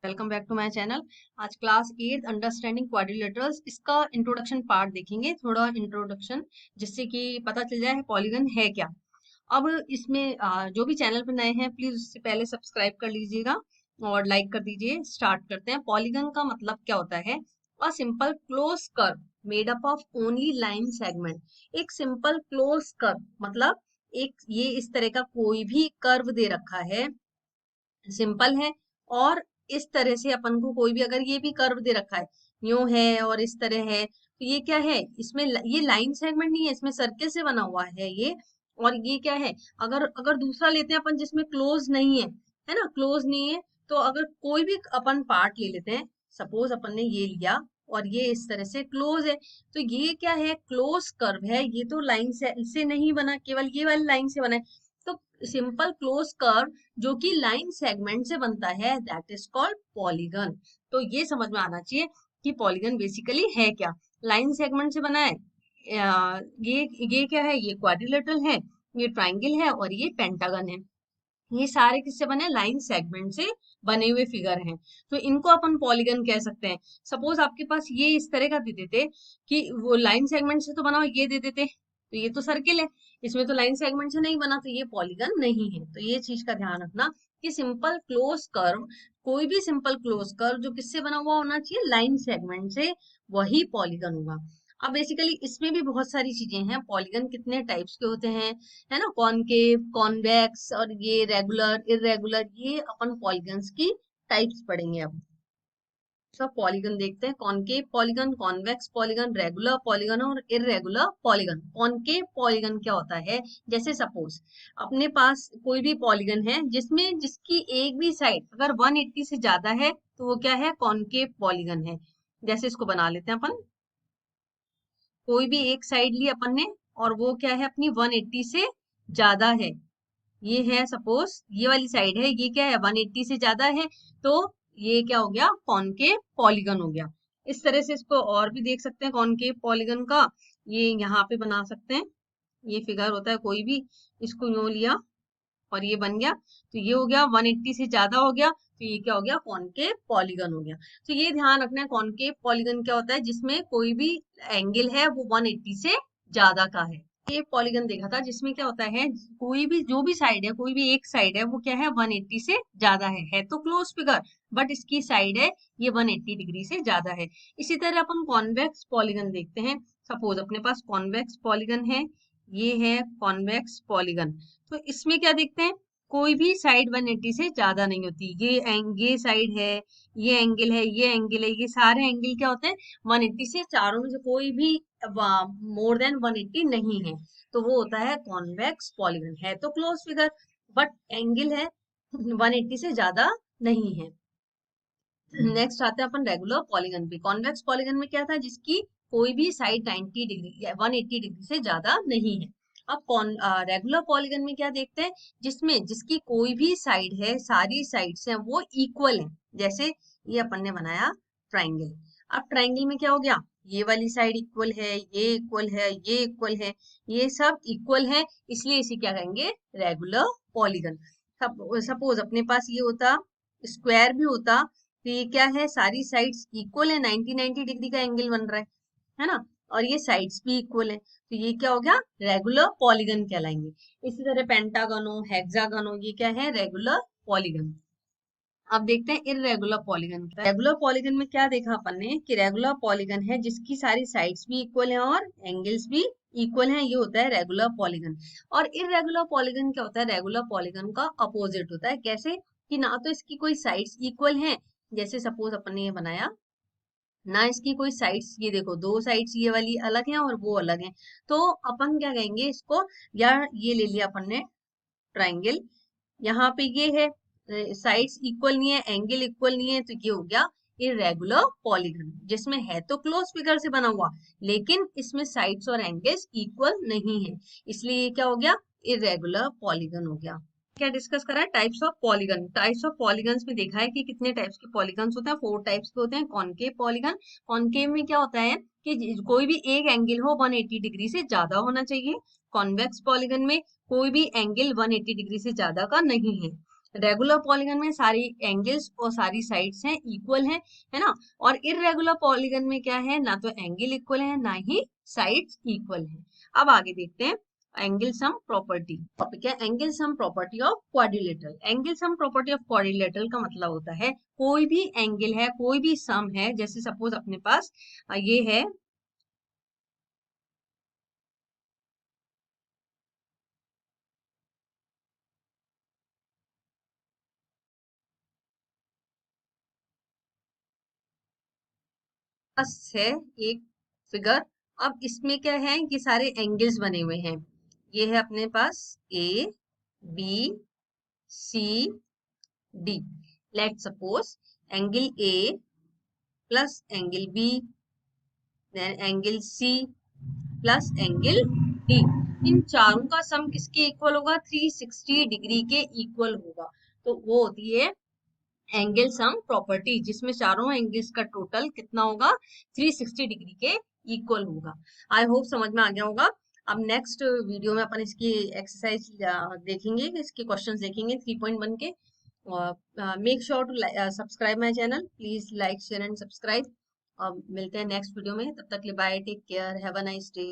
Welcome back to my channel. आज class 8 understanding quadrilaterals इसका introduction part देखेंगे। थोड़ा इंट्रोडक्शन जिससे कि पता चल जाए पॉलीगन है क्या। अब इसमें जो भी चैनल पे नए हैं प्लीज उससे पहले सब्सक्राइब कर लीजिएगा और लाइक कर दीजिए। स्टार्ट करते हैं। पॉलीगन का मतलब क्या होता है? A simple close curve made up of only line segment. एक सिंपल क्लोज कर्व मतलब एक ये इस तरह का कोई भी कर्व दे रखा है, सिंपल है, और इस तरह से अपन को कोई भी अगर ये भी कर्व दे रखा है, यूं है और इस तरह है, तो ये क्या है? इसमें ये लाइन सेगमेंट नहीं है, इसमें सर्किल से बना हुआ है ये। और ये क्या है? अगर अगर दूसरा लेते हैं अपन जिसमें क्लोज नहीं है ना, क्लोज नहीं है, तो अगर कोई भी अपन पार्ट ले लेते हैं, सपोज अपन ने ये लिया और ये इस तरह से क्लोज है, तो ये क्या है? क्लोज कर्व है। ये तो लाइन से नहीं बना, केवल ये वाली लाइन से बना है। तो सिंपल क्लोज कर्व जो कि लाइन सेगमेंट से बनता है, दैट इज कॉल्ड पॉलीगन। तो ये समझ में आना चाहिए कि पॉलीगन बेसिकली है क्या। लाइन सेगमेंट से बना है। ये क्या है? ये क्वाड्रिलेटरल है, ये ट्राइंगल है और ये पेंटागन है। ये सारे किससे बने? लाइन सेगमेंट से बने हुए फिगर हैं। तो इनको अपन पॉलीगन कह सकते हैं। सपोज आपके पास ये इस तरह का दे देते कि वो लाइन सेगमेंट से तो बना हो, ये दे देते तो ये तो सर्किल है, इसमें तो लाइन सेगमेंट से नहीं बना, तो ये पॉलीगन नहीं है। तो ये चीज का ध्यान रखना कि सिंपल क्लोज कर्व, कोई भी सिंपल क्लोज कर्व जो किससे बना हुआ होना चाहिए? लाइन सेगमेंट से, वही पॉलीगन होगा। अब बेसिकली इसमें भी बहुत सारी चीजें हैं। पॉलीगन कितने टाइप्स के होते हैं, है ना? कॉनकेव, कॉन्वेक्स और ये रेगुलर, इरेगुलर, ये अपन पॉलीगन्स की टाइप्स पढ़ेंगे अब। सब पॉलीगन देखते हैं। Concave polygon, convex polygon, regular polygon और इरेगुलर पॉलीगन। कॉनकेव पॉलीगन क्या होता है? जैसे सपोज अपने पास कोई भी पॉलीगन है जिसमें जिसकी एक भी साइड अगर 180 से ज्यादा है, तो वो क्या है? कॉनकेव पॉलीगन है। जैसे इसको बना लेते हैं अपन। कोई भी एक साइड ली अपन ने और वो क्या है? अपनी 180 से ज्यादा है। ये है सपोज ये वाली साइड है, ये क्या है? 180 से ज्यादा है, तो ये क्या हो गया? कॉनकेव पॉलीगन हो गया। इस तरह से इसको और भी देख सकते हैं कॉनकेव पॉलीगन का। ये यहाँ पे बना सकते हैं। ये फिगर होता है कोई भी, इसको यूं लिया और ये बन गया, तो ये हो गया 180 से ज्यादा हो गया, तो ये क्या हो गया? कॉनकेव पॉलीगन हो गया। तो ये ध्यान रखना है, कॉनकेव पॉलीगन क्या होता है? जिसमें कोई भी एंगल है वो 180 से ज्यादा का है। ये पॉलीगन देखा था जिसमें क्या होता है, कोई भी जो भी साइड है, कोई भी एक साइड है, वो क्या है? 180 से ज्यादा है तो क्लोज फिगर, बट इसकी साइड है ये 180 डिग्री से ज्यादा है। इसी तरह अपन कॉन्वेक्स पॉलीगन देखते हैं। सपोज अपने पास कॉन्वेक्स पॉलीगन है, ये है कॉन्वेक्स पॉलीगन। तो इसमें क्या देखते हैं? कोई भी साइड 180 से ज्यादा नहीं होती। ये साइड है, ये एंगल है, ये एंगल है, ये सारे एंगल क्या होते हैं? 180 से, चारों में से कोई भी मोर देन 180 नहीं है, तो वो होता है कॉन्वेक्स पॉलीगन। है तो क्लोज फिगर, बट एंगल है 180 से ज्यादा नहीं है। नेक्स्ट आते हैं अपन रेगुलर पॉलीगन पे। कॉन्वेक्स पॉलीगन में क्या था? जिसकी कोई भी साइड 90 डिग्री या 180 डिग्री से ज्यादा नहीं है। अब रेगुलर पॉलीगन में क्या देखते हैं? जिसमें जिसकी कोई भी साइड है, सारी साइड्स हैं वो इक्वल है। जैसे ये अपन ने बनाया ट्राइंगल। अब ट्राइंगल में क्या हो गया? ये वाली साइड इक्वल है, ये इक्वल है, ये इक्वल है, ये सब इक्वल है, इसलिए इसे क्या कहेंगे? Regular polygon. सपोज अपने पास ये होता, स्क्वायर भी होता, तो ये क्या है? सारी साइड्स इक्वल है, 90 डिग्री का एंगल बन रहा है ना? और ये साइड्स भी इक्वल है, तो ये क्या हो गया? रेगुलर पॉलीगन कहलाएंगे। इसी तरह पेंटागन हो, हेक्सागन हो, ये क्या है? Regular polygon. अब देखते हैं इरेगुलर पॉलीगन। रेगुलर पॉलीगन में क्या देखा अपन ने कि रेगुलर पॉलीगन है जिसकी सारी साइड्स भी इक्वल हैं और एंगल्स भी इक्वल हैं, ये होता है रेगुलर पॉलीगन। और इरेगुलर पॉलीगन क्या होता है? रेगुलर पॉलीगन का अपोजिट होता है। कैसे? कि ना तो इसकी कोई साइड्स इक्वल हैं, जैसे सपोज अपन ने ये बनाया ना, इसकी कोई साइड्स, ये देखो दो साइड्स ये वाली अलग हैं और वो अलग हैं, तो अपन क्या कहेंगे इसको? या ये ले लिया अपन ने ट्राइंगल, यहाँ पे ये है, साइड्स इक्वल नहीं है, एंगल इक्वल नहीं है, तो ये हो गया इरेगुलर पॉलीगन। जिसमें है तो क्लोज फिगर से बना हुआ, लेकिन इसमें साइड्स और एंगल्स इक्वल नहीं है, इसलिए ये क्या हो गया? इरेगुलर पॉलीगन हो गया। क्या डिस्कस करा है? Types of polygon. Types of polygons में देखा है कि कितने टाइप्स के पॉलीगन्स होते हैं। 4 टाइप्स के होते हैं। कॉनकेव पॉलीगन, कॉनकेव में क्या होता है कि कोई भी एक एंगल हो 180 डिग्री से ज्यादा होना चाहिए। कॉन्वेक्स पॉलीगन में कोई भी एंगल 180 डिग्री से ज्यादा का नहीं है। रेगुलर पॉलीगन में सारी एंगल्स और सारी साइड्स हैं इक्वल हैं, है ना। और इररेगुलर पॉलीगन में क्या है, ना तो एंगल इक्वल है ना ही साइड्स इक्वल हैं। अब आगे देखते हैं एंगल सम प्रॉपर्टी। टॉपिक है angle sum property of quadrilateral. Angle sum property of quadrilateral का मतलब होता है कोई भी एंगल है, कोई भी सम है, जैसे सपोज अपने पास ये है बस है एक फिगर। अब इसमें क्या है, ये सारे एंगल्स बने हुए हैं। ये है अपने पास A B C D. Let suppose angle A plus angle B then angle C plus angle D, इन चारों का सम किसके इक्वल होगा, 360 डिग्री के इक्वल होगा। तो वो होती है एंगल सम प्रॉपर्टी, जिसमें चारों एंगल्स का टोटल कितना होगा, 360 डिग्री के इक्वल होगा। आई होप समझ में आ गया होगा। अब नेक्स्ट वीडियो में अपन इसकी एक्सरसाइज देखेंगे, इसके क्वेश्चंस देखेंगे 3.1 के। Make sure to subscribe my channel, please like share and subscribe. मिलते हैं नेक्स्ट वीडियो में, तब तक के लिए bye, take care, have a nice day.